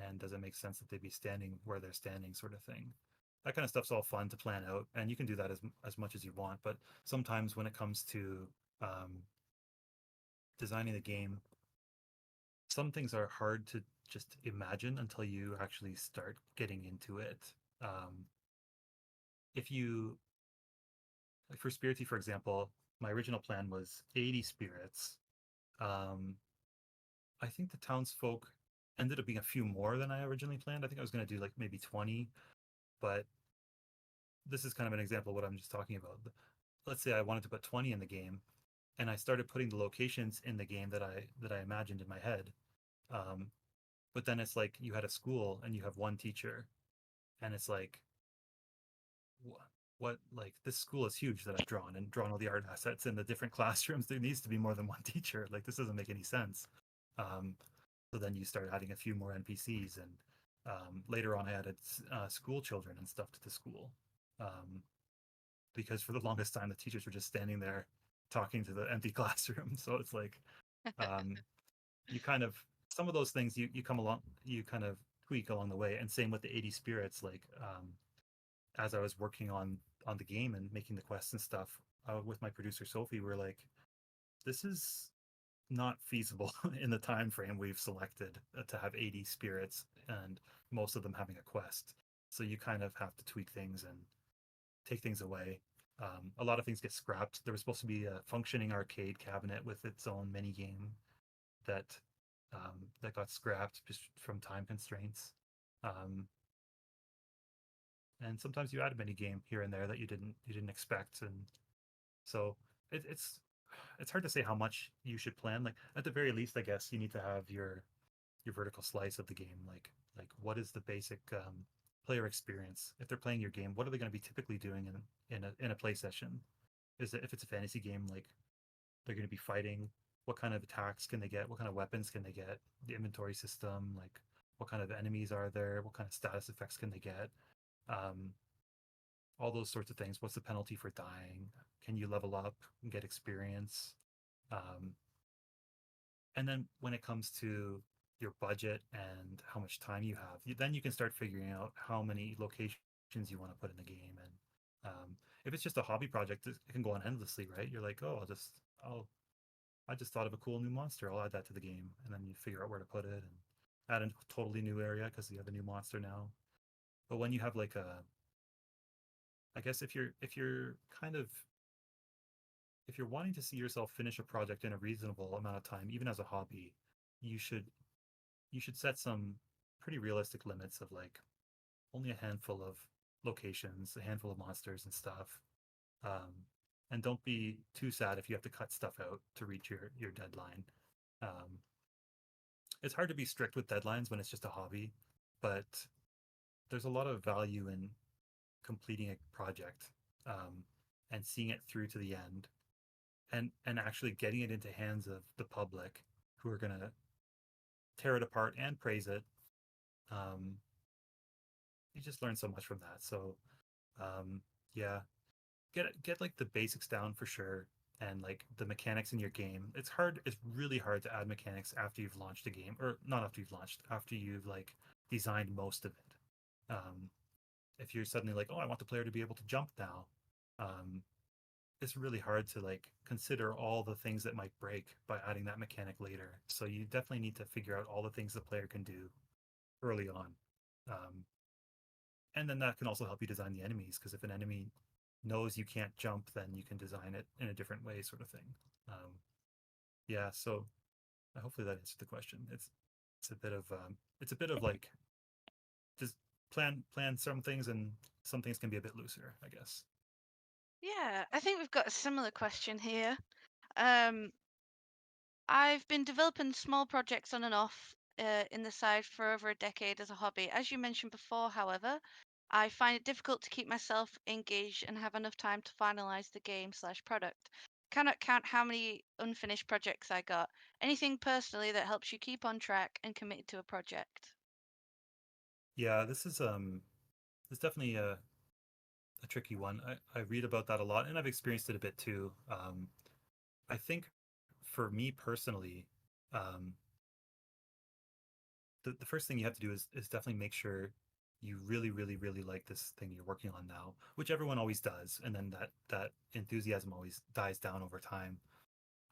and does it make sense that they'd be standing where they're standing, sort of thing. That kind of stuff's all fun to plan out, and you can do that as much as you want. But sometimes when it comes to um, designing the game, some things are hard to just imagine until you actually start getting into it. Um, if you like for Spirittea, for example, my original plan was 80 spirits. Um, I think the townsfolk ended up being a few more than I originally planned. I think I was going to do like maybe 20, but this is kind of an example of what I'm just talking about. Let's say I wanted to put 20 in the game, and I started putting the locations in the game that I imagined in my head. Um, but then it's like you had a school and you have one teacher, and it's like what like this school is huge that I've drawn all the art assets in the different classrooms. There needs to be more than one teacher. Like this doesn't make any sense. Um, so then you start adding a few more NPCs, and later on I added school children and stuff to the school. Um, because for the longest time the teachers were just standing there talking to the empty classroom. So it's like um, you kind of some of those things you come along, you kind of tweak along the way. And same with the 80 spirits. Like as I was working on the game and making the quests and stuff with my producer Sophie, we're like, this is not feasible in the time frame we've selected to have 80 spirits and most of them having a quest. So you kind of have to tweak things and take things away. A lot of things get scrapped. There was supposed to be a functioning arcade cabinet with its own mini game that that got scrapped just from time constraints. Um, and sometimes you add a mini game here and there that you didn't expect, and so it's hard to say how much you should plan. Like at the very least, I guess you need to have your vertical slice of the game. Like what is the basic player experience? If they're playing your game, what are they going to be typically doing in a play session? Is it if it's a fantasy game, like they're going to be fighting? What kind of attacks can they get? What kind of weapons can they get? The inventory system, like what kind of enemies are there? What kind of status effects can they get? Um, all those sorts of things. What's the penalty for dying? Can you level up and get experience? Um, and then when it comes to your budget and how much time you have, then you can start figuring out how many locations you want to put in the game. And if it's just a hobby project, it can go on endlessly, right? You're like, oh, I just thought of a cool new monster. I'll add that to the game, and then you figure out where to put it and add a totally new area because you have a new monster now. But when you have like I guess if you're kind of if you're wanting to see yourself finish a project in a reasonable amount of time, even as a hobby, you should you should set some pretty realistic limits of like only a handful of locations, a handful of monsters and stuff. Um, and don't be too sad if you have to cut stuff out to reach your deadline. Um, it's hard to be strict with deadlines when it's just a hobby, but there's a lot of value in completing a project um, and seeing it through to the end and actually getting it into hands of the public who are going to tear it apart and praise it. Um, you just learn so much from that. So um, yeah, get like the basics down for sure, and like the mechanics in your game. It's hard. It's really hard to add mechanics after you've launched a game, or not after you've launched, after you've like designed most of it. If you're suddenly like, oh, I want the player to be able to jump now, um, it's really hard to like consider all the things that might break by adding that mechanic later. So you definitely need to figure out all the things the player can do early on. Um, and then that can also help you design the enemies because if an enemy knows you can't jump, then you can design it in a different way, sort of thing. Um, yeah, so hopefully that answered the question. It's a bit of it's a bit of like just plan some things and some things can be a bit looser, I guess. Yeah, I think we've got a similar question here. Um, I've been developing small projects on and off in the side for over a decade as a hobby. As you mentioned before, however, I find it difficult to keep myself engaged and have enough time to finalize the game slash product. Cannot count how many unfinished projects I got. Anything personally that helps you keep on track and committed to a project? Yeah, this is definitely a tricky one. I read about that a lot and I've experienced it a bit too. I think for me personally, um, the first thing you have to do is definitely make sure you really, really, really like this thing you're working on now, which everyone always does. And then that enthusiasm always dies down over time.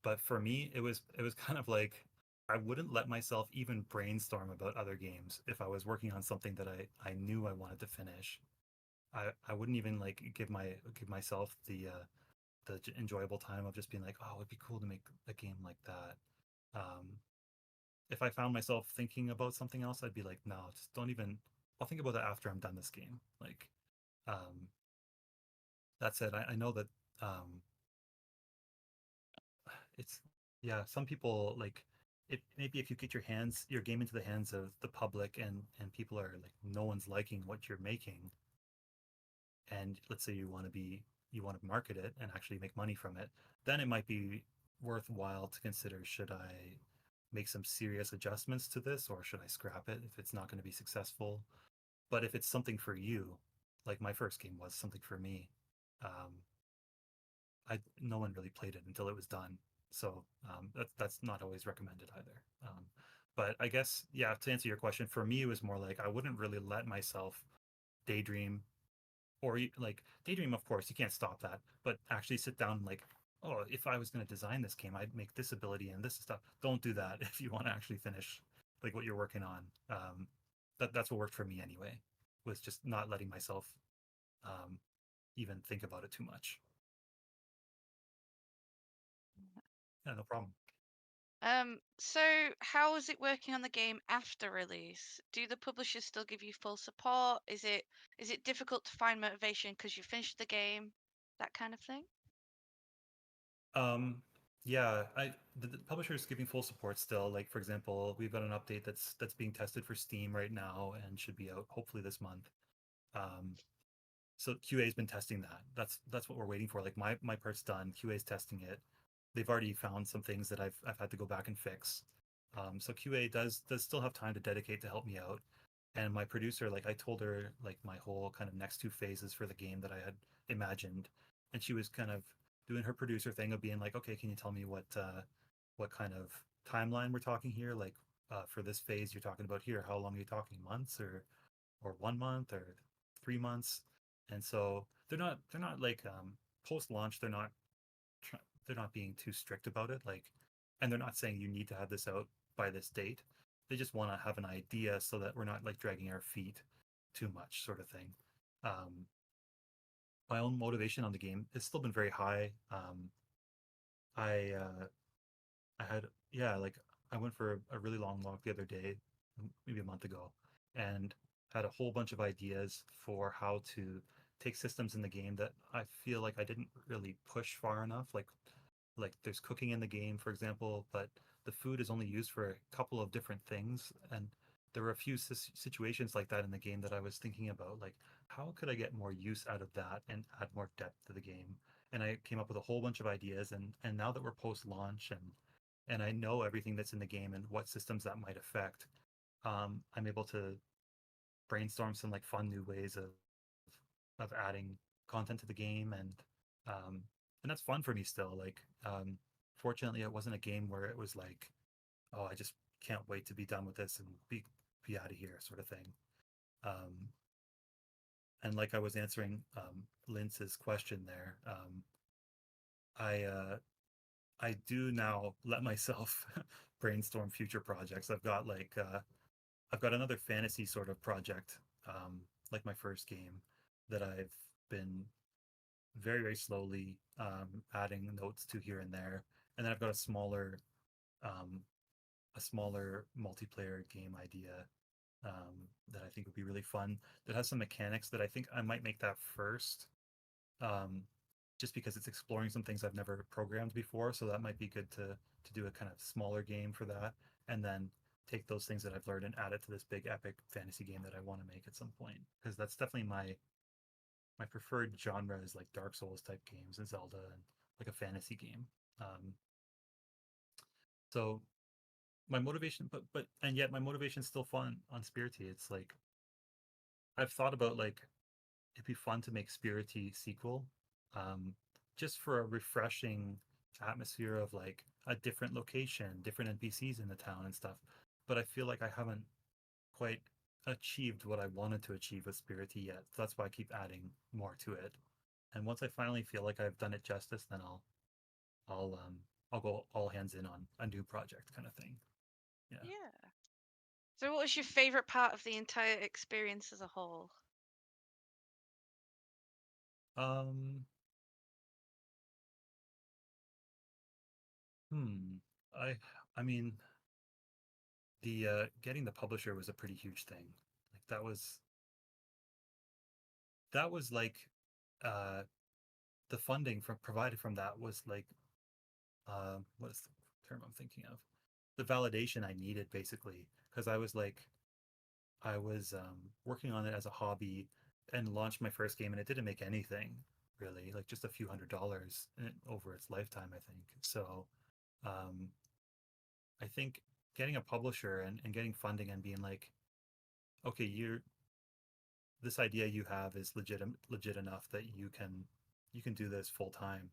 But for me, it was kind of like I wouldn't let myself even brainstorm about other games if I was working on something that I knew I wanted to finish. I wouldn't even like give myself the enjoyable time of just being like, oh, it'd be cool to make a game like that. Um, if I found myself thinking about something else, I'd be like, no, just don't even. I'll think about that after I'm done this game. Like, um, that said, I know that it's yeah. Some people like it. Maybe if you get your game into the hands of the public and people are like, no one's liking what you're making, and let's say you want to market it and actually make money from it, then it might be worthwhile to consider should I make some serious adjustments to this or should I scrap it if it's not going to be successful. But if it's something for you, like my first game was something for me, um, I no one really played it until it was done. So that's not always recommended either. But I guess yeah, to answer your question, for me it was more like I wouldn't really let myself daydream or like daydream. Of course, you can't stop that, but actually sit down and like, oh, if I was going to design this game, I'd make this ability and this stuff. Don't do that if you want to actually finish like what you're working on. That's what worked for me anyway. Was just not letting myself um, even think about it too much. Yeah, no problem. So how is it working on the game after release? Do the publishers still give you full support? Is it difficult to find motivation because you finished the game? That kind of thing? Um, yeah, the publisher is giving full support still. Like for example, we've got an update that's being tested for Steam right now and should be out hopefully this month. Um, so QA's been testing that. That's what we're waiting for. Like my part's done. QA's testing it. They've already found some things that I've had to go back and fix. So QA does still have time to dedicate to help me out. And my producer, like I told her like my whole kind of next two phases for the game that I had imagined, and she was kind of doing her producer thing of being like, okay, can you tell me what kind of timeline we're talking here? Like for this phase you're talking about here, how long are you talking? Months or 1 month or 3 months? And so they're not like post launch they're not being too strict about it. Like, and they're not saying you need to have this out by this date. They just want to have an idea so that we're not like dragging our feet too much, sort of thing. Um, my own motivation on the game has still been very high. I I had yeah, like I went for a really long walk the other day, maybe a month ago, and had a whole bunch of ideas for how to take systems in the game that I feel like I didn't really push far enough. Like there's cooking in the game, for example, but the food is only used for a couple of different things, and there were a few situations like that in the game that I was thinking about, like how could I get more use out of that and add more depth to the game? And I came up with a whole bunch of ideas, and now that we're post launch and I know everything that's in the game and what systems that might affect, I'm able to brainstorm some like fun new ways of adding content to the game, um, and that's fun for me still. Like, fortunately, it wasn't a game where it was like, oh, I just can't wait to be done with this and be out of here, sort of thing. Um, and like I was answering Linz's question there, I I do now let myself brainstorm future projects. I've got another fantasy sort of project, like my first game, that I've been very slowly adding notes to here and there, and then I've got um, a smaller multiplayer game idea that I think would be really fun. That has some mechanics that I think I might make that first, um, just because it's exploring some things I've never programmed before. So that might be good to do a kind of smaller game for that, and then take those things that I've learned and add it to this big epic fantasy game that I want to make at some point. Because that's definitely my preferred genre is like Dark Souls type games and Zelda and like a fantasy game. Um, so my motivation, but and yet my motivation is still fun on Spirittea. It's like I've thought about like it'd be fun to make Spirittea sequel, um, just for a refreshing atmosphere of like a different location, different NPCs in the town and stuff. But I feel like I haven't quite achieved what I wanted to achieve with Spirittea yet. So that's why I keep adding more to it. And once I finally feel like I've done it justice, then I'll go all hands in on a new project kind of thing. Yeah. Yeah. So what was your favorite part of the entire experience as a whole? Um. Hmm. I. I mean, the getting the publisher was a pretty huge thing. Like that was like uh the funding from provided from that was like what is the term I'm thinking of? The validation I needed basically because I was working on it as a hobby and launched my first game and it didn't make anything really, like just a few $100s over its lifetime, I think. So um, I think getting a publisher and getting funding and being like, okay, you're this idea you have is legit enough that you can do this full time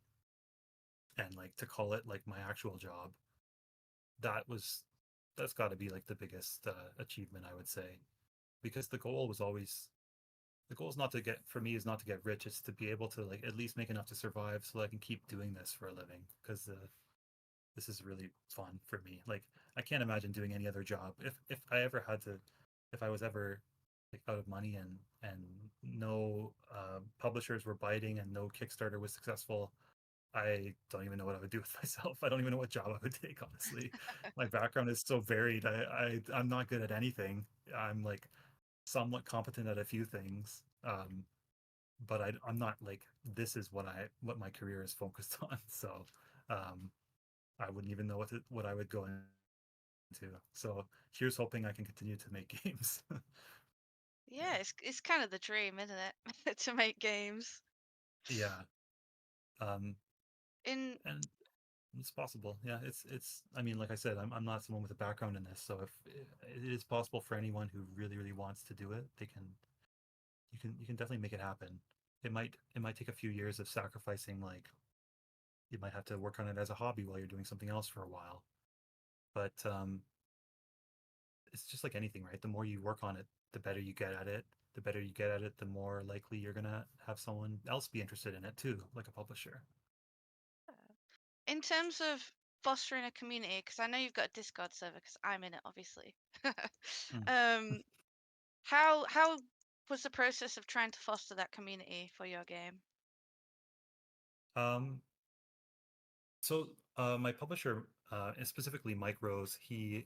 and like to call it like my actual job. That was that's got to be like the biggest achievement I would say because the goal is not to get for me is not to get rich. It's to be able to like at least make enough to survive so I can keep doing this for a living because this is really fun for me. Like I can't imagine doing any other job. If I ever had to, if I was ever like out of money and no publishers were biting and no Kickstarter was successful, I don't even know what I would do with myself. I don't even know what job I would take, honestly. My background is so varied. I'm not good at anything. I'm like somewhat competent at a few things. But I'm not like this is what my career is focused on. So um, I wouldn't even know what I would go into. So here's hoping I can continue to make games. Yeah, Yeah, it's kind of the dream, isn't it? To make games. yeah, um, In and it's possible. Yeah, it's. I mean, like I said, I'm not someone with a background in this, so if it is possible for anyone who really wants to do it, they can. You can definitely make it happen. It might take a few years of sacrificing. Like you might have to work on it as a hobby while you're doing something else for a while. But it's just like anything, right? The more you work on it, the better you get at it. The better you get at it, the more likely you're gonna have someone else be interested in it too, like a publisher. in terms of fostering a community, because I know you've got a Discord server, because I'm in it, obviously. Mm. um, how was the process of trying to foster that community for your game? Um, so my publisher, and specifically Mike Rose, he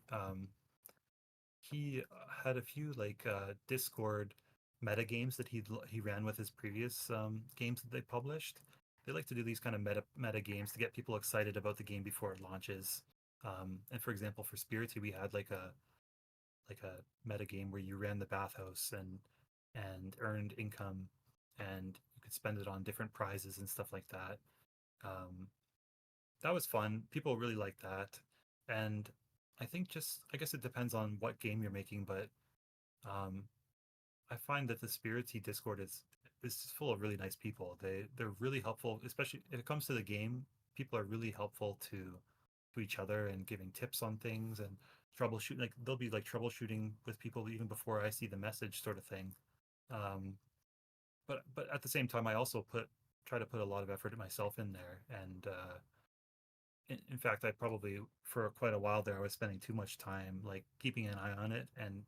had a few like Discord meta games that he ran with his previous games that they published. They like to do these kind of meta games to get people excited about the game before it launches. And for example, for Spirittea, we had like a meta game where you ran the bathhouse and earned income, and you could spend it on different prizes and stuff like that. Um, that was fun. People really liked that, and I think just I guess it depends on what game you're making, but um, I find that the Spirity Discord is just full of really nice people. They're really helpful, especially if it comes to the game. People are really helpful to each other and giving tips on things and troubleshooting. Like they'll be like troubleshooting with people even before I see the message, sort of thing. Um, but at the same time, I also try to put a lot of effort myself in there. And in fact, I probably for quite a while there, I was spending too much time like keeping an eye on it, and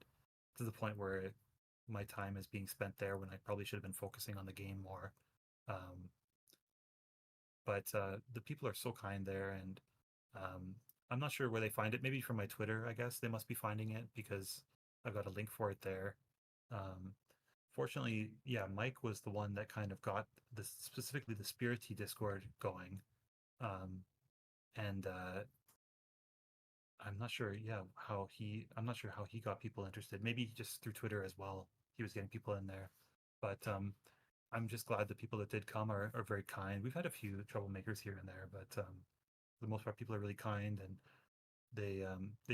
to the point where my time is being spent there when I probably should have been focusing on the game more. Um, but the people are so kind there, and um, I'm not sure where they find it. Maybe from my Twitter, I guess they must be finding it because I've got a link for it there. Um, Fortunately, yeah, Mike was the one that kind of got this specifically the Spirity Discord going, um, and I'm not sure, yeah, I'm not sure how he got people interested. Maybe just through Twitter as well. He was getting people in there, but I'm just glad the people that did come are very kind. We've had a few troublemakers here and there, but for the most part, people are really kind, and they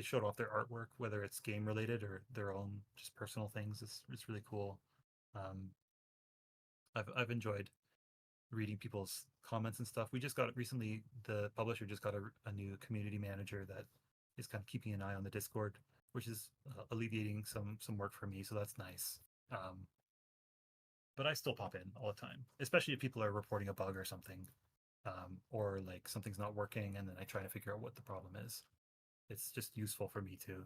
showed off their artwork, whether it's game related or their own just personal things. It's really cool. Um, I've enjoyed reading people's comments and stuff. We just got recently the publisher just got a new community manager that is kind of keeping an eye on the Discord, which is alleviating some work for me. So that's nice. Um, but I still pop in all the time, especially if people are reporting a bug or something, or like something's not working, and then I try to figure out what the problem is. It's just useful for me to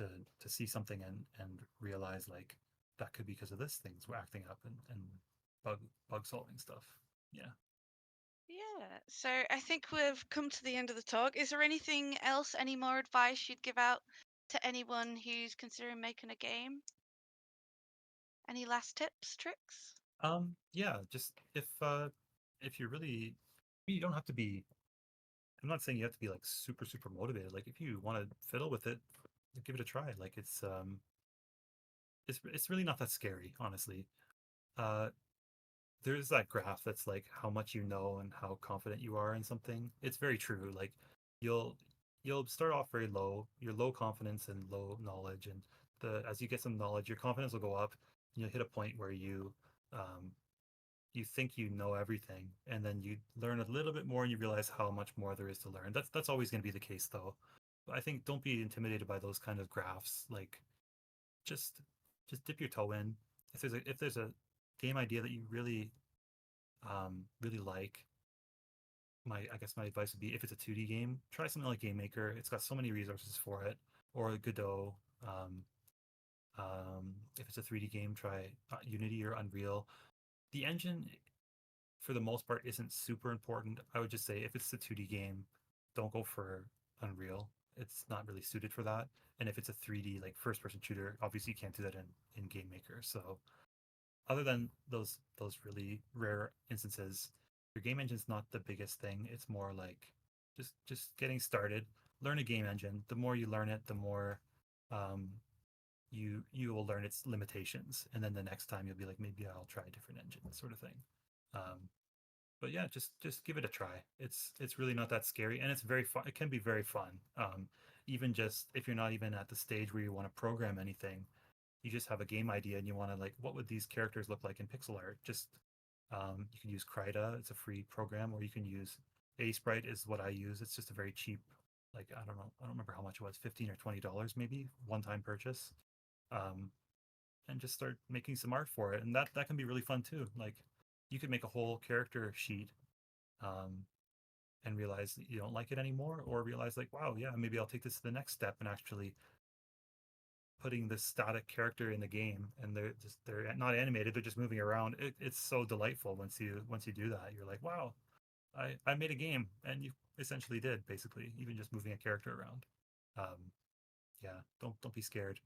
to see something and realize like that could be because of this thing's acting up and bug bug solving stuff. Yeah. Yeah, so I think we've come to the end of the talk. Is there anything else, any more advice you'd give out to anyone who's considering making a game? Any last tips, tricks? Yeah, just if you're really you don't have to be I'm not saying you have to be like super motivated. Like if you want to fiddle with it, give it a try. Like it's really not that scary, honestly. Uh there's that graph that's like how much you know and how confident you are in something. It's very true. Like you'll you'll start off very low, your low confidence and low knowledge, and the as you get some knowledge, your confidence will go up, and you'll hit a point where um you think you know everything, and then you learn a little bit more and you realize how much more there is to learn. That's always going to be the case though. But I think don't be intimidated by those kind of graphs. Like just dip your toe in. If there's a game idea that you really like, my I guess my advice would be if it's a 2D game, try something like Game Maker. It's got so many resources for it, or Godot. Um, if it's a 3D game, try Unity or Unreal. The engine for the most part isn't super important. I would just say if it's a 2D game, don't go for Unreal. It's not really suited for that. And if it's a 3D like first person shooter, obviously you can't do that in Game Maker. So other than those really rare instances, your game engine's not the biggest thing. It's more like just getting started. Learn a game engine. The more you learn it, the more um, you will learn its limitations, and then the next time you'll be like, maybe I'll try a different engine, sort of thing. Um, but yeah, just give it a try. It's really not that scary, and it's very fun. It can be very fun. Even just if you're not even at the stage where you want to program anything, you just have a game idea and you want to like, what would these characters look like in pixel art? Just you can use Krita, it's a free program, or you can use Sprite is what I use. It's just a very cheap, like I don't know, I don't remember how much it was, $15 or $20 maybe, one time purchase. Um, and just start making some art for it, and that can be really fun too. Like you could make a whole character sheet, um, and realize that you don't like it anymore, or realize like, wow, yeah, maybe I'll take this to the next step and actually putting this static character in the game, and they're not animated, they're just moving around. It's so delightful once you do that. You're like, wow, I made a game, and you essentially did basically, even just moving a character around. um yeah, don't be scared.